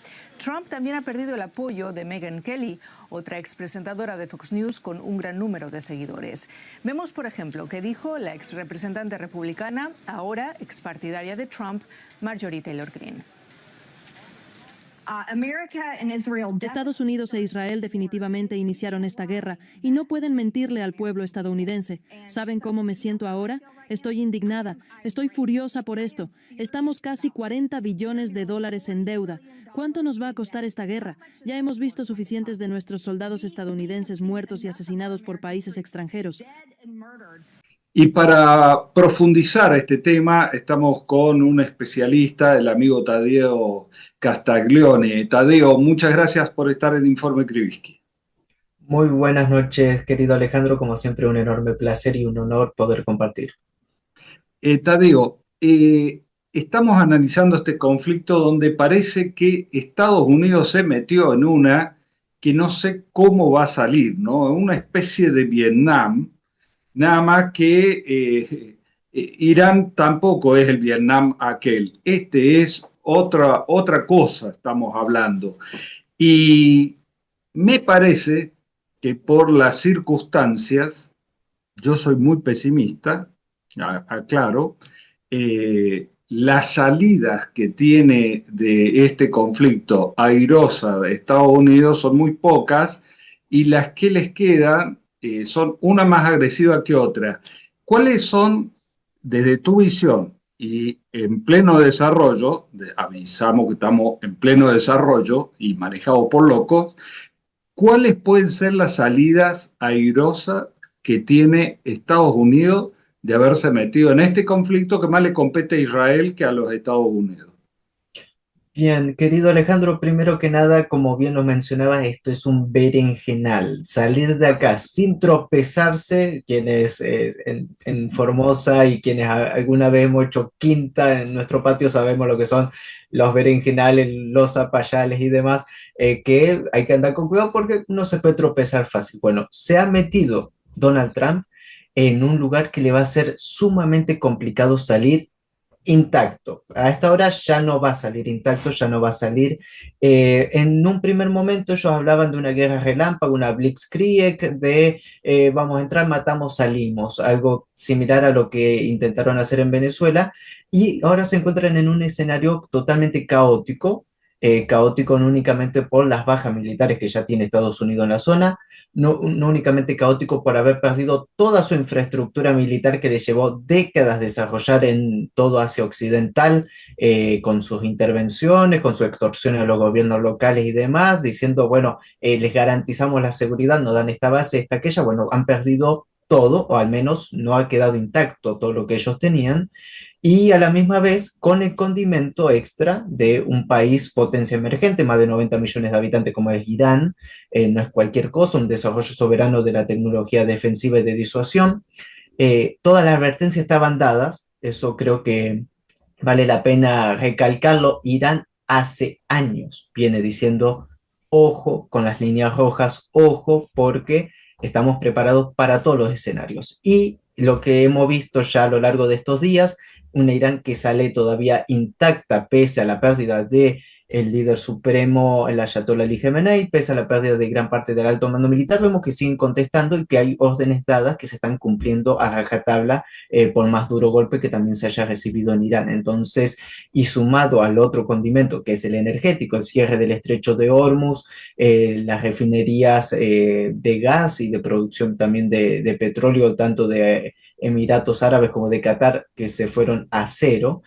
Trump también ha perdido el apoyo de Megyn Kelly, otra expresentadora de Fox News con un gran número de seguidores. Vemos, por ejemplo, que dijo la exrepresentante republicana, ahora expartidaria de Trump, Marjorie Taylor Greene. Estados Unidos e Israel definitivamente iniciaron esta guerra y no pueden mentirle al pueblo estadounidense. ¿Saben cómo me siento ahora? Estoy indignada, estoy furiosa por esto. Estamos casi 40 billones de dólares en deuda. ¿Cuánto nos va a costar esta guerra? Ya hemos visto suficientes de nuestros soldados estadounidenses muertos y asesinados por países extranjeros. Y para profundizar este tema, estamos con un especialista, el amigo Tadeo Castaglione. Tadeo, muchas gracias por estar en Informe Krivitsky. Muy buenas noches, querido Alejandro. Como siempre, un enorme placer y un honor poder compartir. Tadeo, estamos analizando este conflicto donde parece que Estados Unidos se metió en una que no sé cómo va a salir, ¿no? Una especie de Vietnam, nada más que Irán tampoco es el Vietnam aquel. Este es otra cosa, estamos hablando. Y me parece que por las circunstancias, yo soy muy pesimista, aclaro, las salidas que tiene de este conflicto airosa de Estados Unidos son muy pocas y las que les quedan son una más agresiva que otra. ¿Cuáles son, desde tu visión y en pleno desarrollo, avisamos que estamos en pleno desarrollo y manejados por locos, cuáles pueden ser las salidas airosas que tiene Estados Unidos de haberse metido en este conflicto que más le compete a Israel que a los Estados Unidos? Bien, querido Alejandro, primero que nada, como bien lo mencionabas, esto es un berenjenal. Salir de acá sin tropezarse, quienes en Formosa y quienes alguna vez hemos hecho quinta en nuestro patio sabemos lo que son los berenjenales, los zapallales y demás, que hay que andar con cuidado porque no se puede tropezar fácil. Bueno, se ha metido Donald Trump en un lugar que le va a ser sumamente complicado salir intacto. A esta hora ya no va a salir intacto, ya no va a salir. En un primer momento ellos hablaban de una guerra relámpago, una blitzkrieg, de vamos a entrar, matamos, salimos, algo similar a lo que intentaron hacer en Venezuela, y ahora se encuentran en un escenario totalmente caótico. Caótico no únicamente por las bajas militares que ya tiene Estados Unidos en la zona, no únicamente caótico por haber perdido toda su infraestructura militar que le llevó décadas desarrollar en todo Asia Occidental, con sus intervenciones, con su extorsión a los gobiernos locales y demás, diciendo, bueno, les garantizamos la seguridad, nos dan esta base, esta aquella, bueno, han perdido todo, o al menos no ha quedado intacto todo lo que ellos tenían, y a la misma vez con el condimento extra de un país potencia emergente, más de 90 millones de habitantes como es Irán, no es cualquier cosa, un desarrollo soberano de la tecnología defensiva y de disuasión. Todas las advertencias estaban dadas, eso creo que vale la pena recalcarlo. Irán hace años viene diciendo, ojo con las líneas rojas, ojo porque estamos preparados para todos los escenarios. Y lo que hemos visto ya a lo largo de estos días, una Irán que sale todavía intacta pese a la pérdida de el líder supremo, el Ayatollah Ali Khamenei, pese a la pérdida de gran parte del alto mando militar, vemos que siguen contestando y que hay órdenes dadas que se están cumpliendo a rajatabla, por más duro golpe que también se haya recibido en Irán. Entonces, y sumado al otro condimento que es el energético, el cierre del estrecho de Hormuz, las refinerías de gas y de producción también de petróleo, tanto de Emiratos Árabes como de Qatar, que se fueron a cero.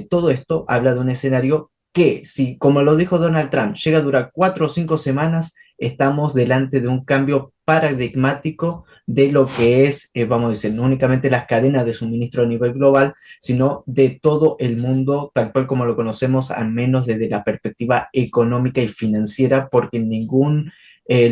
Todo esto habla de un escenario que, si, como lo dijo Donald Trump, llega a durar 4 o 5 semanas, estamos delante de un cambio paradigmático de lo que es, vamos a decir, no únicamente las cadenas de suministro a nivel global, sino de todo el mundo, tal cual como lo conocemos, al menos desde la perspectiva económica y financiera, porque en ningún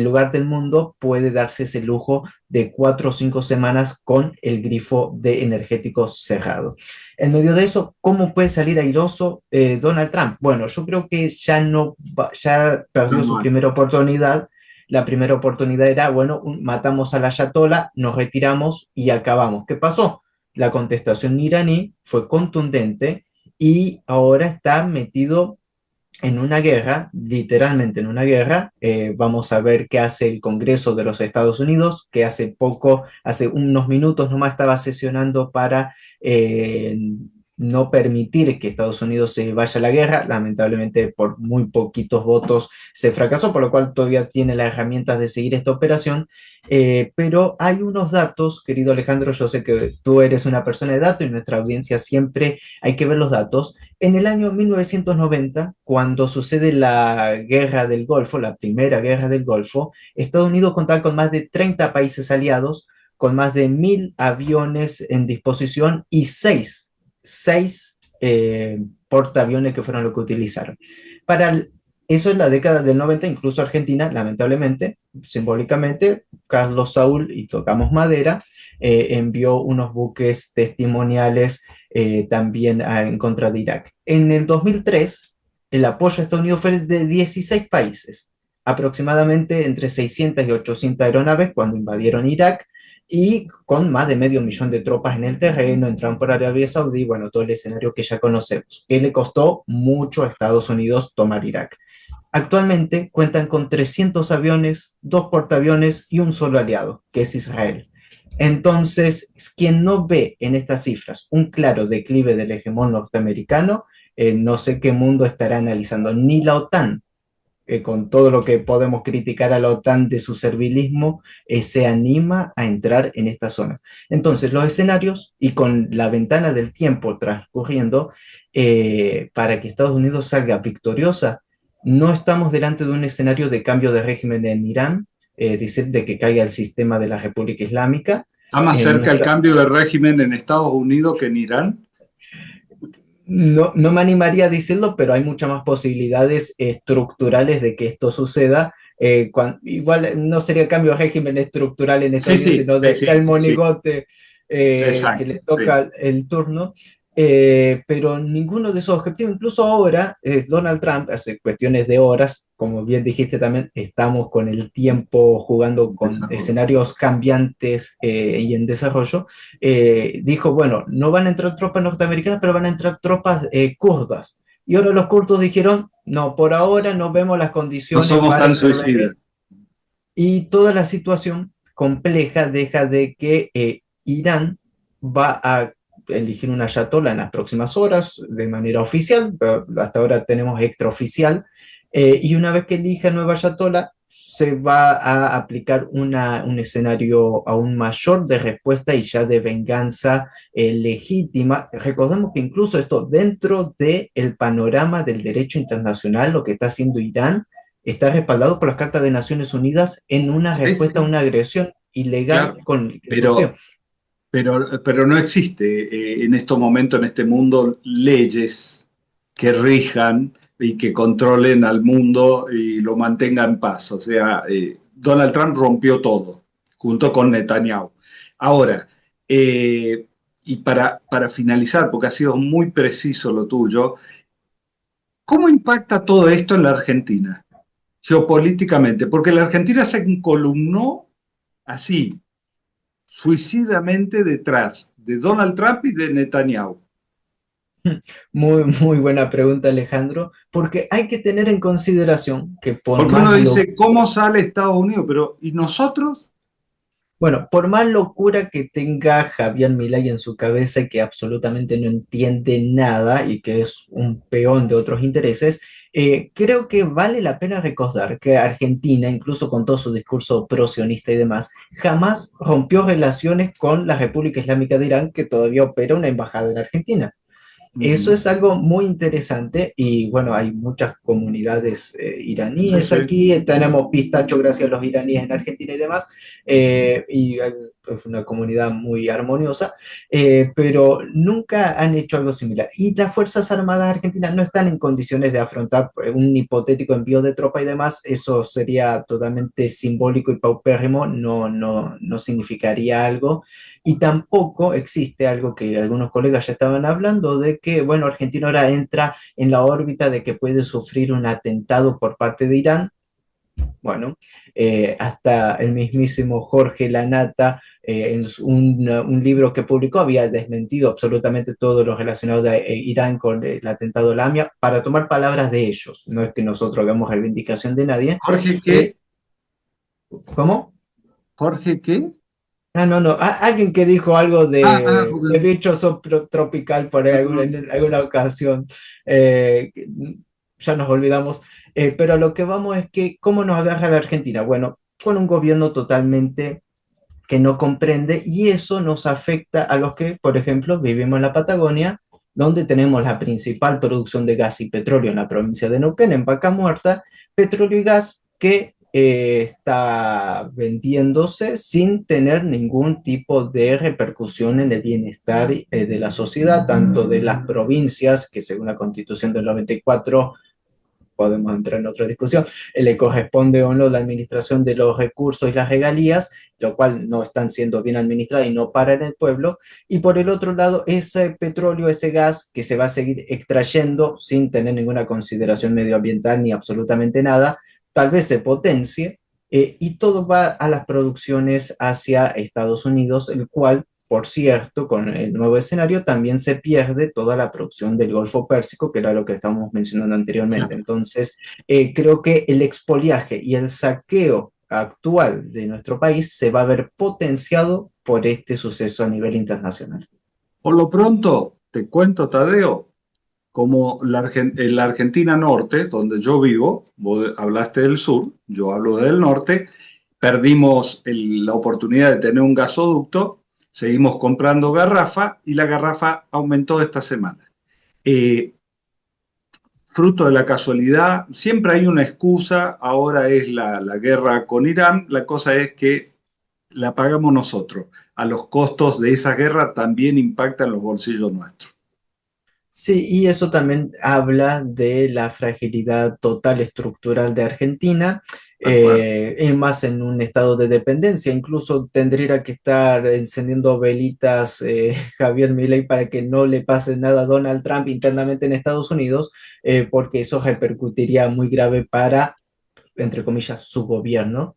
lugar del mundo puede darse ese lujo de 4 o 5 semanas con el grifo de energéticos cerrado. En medio de eso, ¿cómo puede salir airoso Donald Trump? Bueno, yo creo que ya perdió su primera oportunidad. La primera oportunidad era, bueno, matamos al ayatollah, nos retiramos y acabamos. ¿Qué pasó? La contestación iraní fue contundente y ahora está metido en una guerra, literalmente en una guerra. Vamos a ver qué hace el Congreso de los Estados Unidos, que hace unos minutos nomás estaba sesionando para no permitir que Estados Unidos se vaya a la guerra. Lamentablemente por muy poquitos votos se fracasó, por lo cual todavía tiene las herramientas de seguir esta operación. Pero hay unos datos, querido Alejandro, yo sé que tú eres una persona de datos y en nuestra audiencia siempre hay que ver los datos. En el año 1990, cuando sucede la Guerra del Golfo, la primera Guerra del Golfo, Estados Unidos contaba con más de 30 países aliados, con más de 1.000 aviones en disposición y 6 portaaviones que fueron lo que utilizaron. Eso es la década del 90, incluso Argentina, lamentablemente, simbólicamente, Carlos Saúl, y tocamos madera, envió unos buques testimoniales también en contra de Irak. En el 2003, el apoyo a Estados Unidos fue de 16 países. aproximadamente entre 600 y 800 aeronaves cuando invadieron Irak, y con más de medio millón de tropas en el terreno, entraron por Arabia Saudí, bueno, todo el escenario que ya conocemos, que le costó mucho a Estados Unidos tomar Irak. Actualmente cuentan con 300 aviones, 2 portaaviones y un solo aliado, que es Israel. Entonces, quien no ve en estas cifras un claro declive del hegemón norteamericano, no sé qué mundo estará analizando. Ni la OTAN, con todo lo que podemos criticar a la OTAN de su servilismo, se anima a entrar en esta zona. Entonces, los escenarios, y con la ventana del tiempo transcurriendo, para que Estados Unidos salga victoriosa, no estamos delante de un escenario de cambio de régimen en Irán, decir, de que caiga el sistema de la República Islámica. ¿Está más cerca el cambio de régimen en Estados Unidos que en Irán? No, no me animaría a decirlo, pero hay muchas más posibilidades estructurales de que esto suceda. Igual no sería cambio de régimen estructural en Estados Unidos, sino del monigote que le toca el turno. Pero ninguno de esos objetivos, incluso ahora, Donald Trump, hace cuestiones de horas, como bien dijiste también, estamos con el tiempo jugando con escenarios cambiantes y en desarrollo, dijo, bueno, no van a entrar tropas norteamericanas, pero van a entrar tropas kurdas. Y ahora los kurdos dijeron, no, por ahora no vemos las condiciones. No somos tan suicidas. Y toda la situación compleja deja de que Irán va a elegir una ayatolá en las próximas horas de manera oficial, hasta ahora tenemos extraoficial, y una vez que elija nueva ayatolá se va a aplicar un escenario aún mayor de respuesta y ya de venganza legítima. Recordemos que incluso esto dentro del panorama del derecho internacional, lo que está haciendo Irán, está respaldado por las cartas de Naciones Unidas en una respuesta a una agresión ilegal, claro, con pero no existe en estos momentos, en este mundo, leyes que rijan y que controlen al mundo y lo mantengan en paz. O sea, Donald Trump rompió todo, junto con Netanyahu. Ahora, y para finalizar, porque ha sido muy preciso lo tuyo, ¿cómo impacta todo esto en la Argentina, geopolíticamente? Porque la Argentina se encolumnó así, suicidamente, detrás de Donald Trump y de Netanyahu. Muy, muy buena pregunta, Alejandro, porque hay que tener en consideración que porque uno dice, ¿cómo sale Estados Unidos? Pero, ¿y nosotros? Bueno, por más locura que tenga Javier Milei en su cabeza y que absolutamente no entiende nada y que es un peón de otros intereses, creo que vale la pena recordar que Argentina, incluso con todo su discurso pro-sionista y demás, jamás rompió relaciones con la República Islámica de Irán, que todavía opera una embajada en Argentina. Eso es algo muy interesante y bueno, hay muchas comunidades iraníes aquí, tenemos pistacho gracias a los iraníes en Argentina y demás, y hay pues, una comunidad muy armoniosa, pero nunca han hecho algo similar. Y las Fuerzas Armadas argentinas no están en condiciones de afrontar un hipotético envío de tropa y demás, eso sería totalmente simbólico y paupérrimo, no significaría algo. Y tampoco existe algo que algunos colegas ya estaban hablando de que, bueno, Argentina ahora entra en la órbita de que puede sufrir un atentado por parte de Irán. Bueno, hasta el mismísimo Jorge Lanata, en un libro que publicó, había desmentido absolutamente todo lo relacionado a Irán con el atentado Lamia, para tomar palabras de ellos. No es que nosotros hagamos reivindicación de nadie. ¿Jorge qué? ¿Cómo? ¿Jorge qué? No. Alguien que dijo algo de bicho subtropical por en alguna ocasión. Ya nos olvidamos. Pero lo que vamos es que, ¿cómo nos agarra la Argentina? Bueno, con un gobierno totalmente que no comprende, y eso nos afecta a los que, por ejemplo, vivimos en la Patagonia, donde tenemos la principal producción de gas y petróleo en la provincia de Neuquén, en Vaca Muerta, petróleo y gas que está vendiéndose sin tener ningún tipo de repercusión en el bienestar de la sociedad, tanto de las provincias, que según la Constitución del 94, podemos entrar en otra discusión, le corresponde o no la administración de los recursos y las regalías, lo cual no están siendo bien administradas y no para en el pueblo, y por el otro lado, ese petróleo, ese gas que se va a seguir extrayendo sin tener ninguna consideración medioambiental ni absolutamente nada, tal vez se potencie, y todo va a las producciones hacia Estados Unidos, el cual, por cierto, con el nuevo escenario también se pierde toda la producción del Golfo Pérsico, que era lo que estábamos mencionando anteriormente. Entonces, creo que el expoliaje y el saqueo actual de nuestro país se va a ver potenciado por este suceso a nivel internacional. Por lo pronto, te cuento, Tadeo, como en la Argentina Norte, donde yo vivo, vos hablaste del sur, yo hablo del norte, perdimos la oportunidad de tener un gasoducto, seguimos comprando garrafa y la garrafa aumentó esta semana. Fruto de la casualidad, siempre hay una excusa, ahora es la guerra con Irán, la cosa es que la pagamos nosotros. A los costos de esa guerra también impactan los bolsillos nuestros. Sí, y eso también habla de la fragilidad total estructural de Argentina, y más en un estado de dependencia. Incluso tendría que estar encendiendo velitas Javier Milei para que no le pase nada a Donald Trump internamente en Estados Unidos, porque eso repercutiría muy grave para, entre comillas, su gobierno.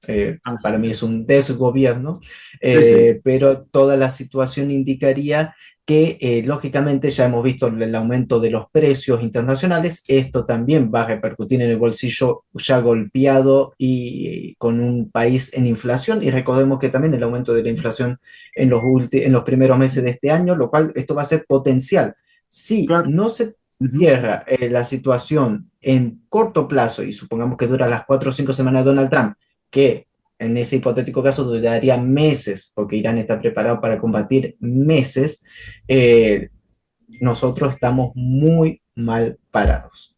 Para mí es un desgobierno, Sí. pero toda la situación indicaría que lógicamente ya hemos visto el aumento de los precios internacionales, esto también va a repercutir en el bolsillo ya golpeado y con un país en inflación, y recordemos que también el aumento de la inflación en los primeros meses de este año, lo cual esto va a ser potencial. Si Claro. no se cierra la situación en corto plazo, y supongamos que dura las 4 o 5 semanas de Donald Trump, que en ese hipotético caso duraría meses, porque Irán está preparado para combatir meses, nosotros estamos muy mal parados.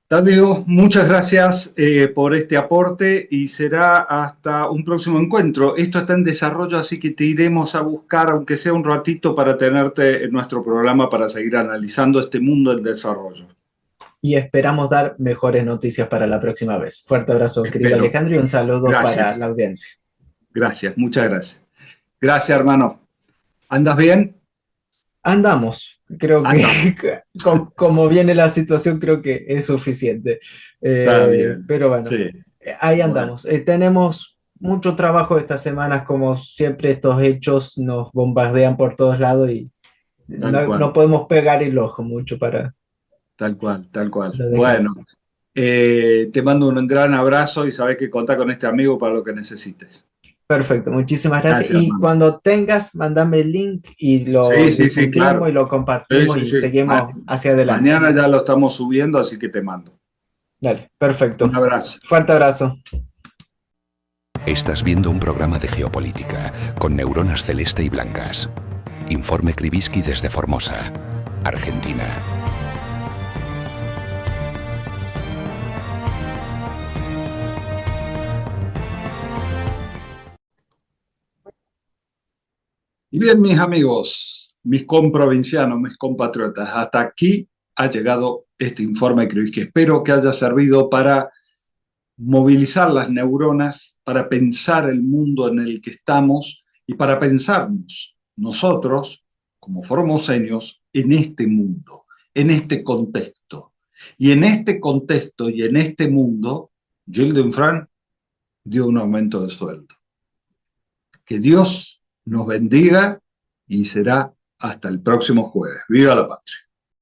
Tadeo, muchas gracias por este aporte y será hasta un próximo encuentro. Esto está en desarrollo, así que te iremos a buscar, aunque sea un ratito, para tenerte en nuestro programa para seguir analizando este mundo en desarrollo. Y esperamos dar mejores noticias para la próxima vez. Fuerte abrazo, querido Alejandro, y un saludo para la audiencia. Gracias, muchas gracias. Gracias, hermano. ¿Andas bien? Andamos. Creo que como viene la situación, creo que es suficiente. Está bien. Pero bueno, sí. Ahí andamos. Tenemos mucho trabajo estas semanas, como siempre estos hechos nos bombardean por todos lados y no podemos pegar el ojo mucho para... Tal cual. Bueno, te mando un gran abrazo y sabes que contá con este amigo para lo que necesites. Perfecto, muchísimas gracias. Y hermano, cuando tengas, mandame el link y lo discutimos, claro, y lo compartimos y seguimos hacia adelante. Mañana ya lo estamos subiendo, así que te mando. Dale, perfecto. Un abrazo. Fuerte abrazo. Estás viendo un programa de geopolítica con neuronas celeste y blancas. Informe Krivitsky desde Formosa, Argentina. Y bien, mis amigos, mis comprovincianos, mis compatriotas, hasta aquí ha llegado este informe Krivitsky. Espero que haya servido para movilizar las neuronas, para pensar el mundo en el que estamos y para pensarnos nosotros, como formoseños, en este mundo, en este contexto. Y en este contexto y en este mundo, Gilles Dunfran dio un aumento de sueldo. Que Dios nos bendiga y será hasta el próximo jueves. ¡Viva la patria!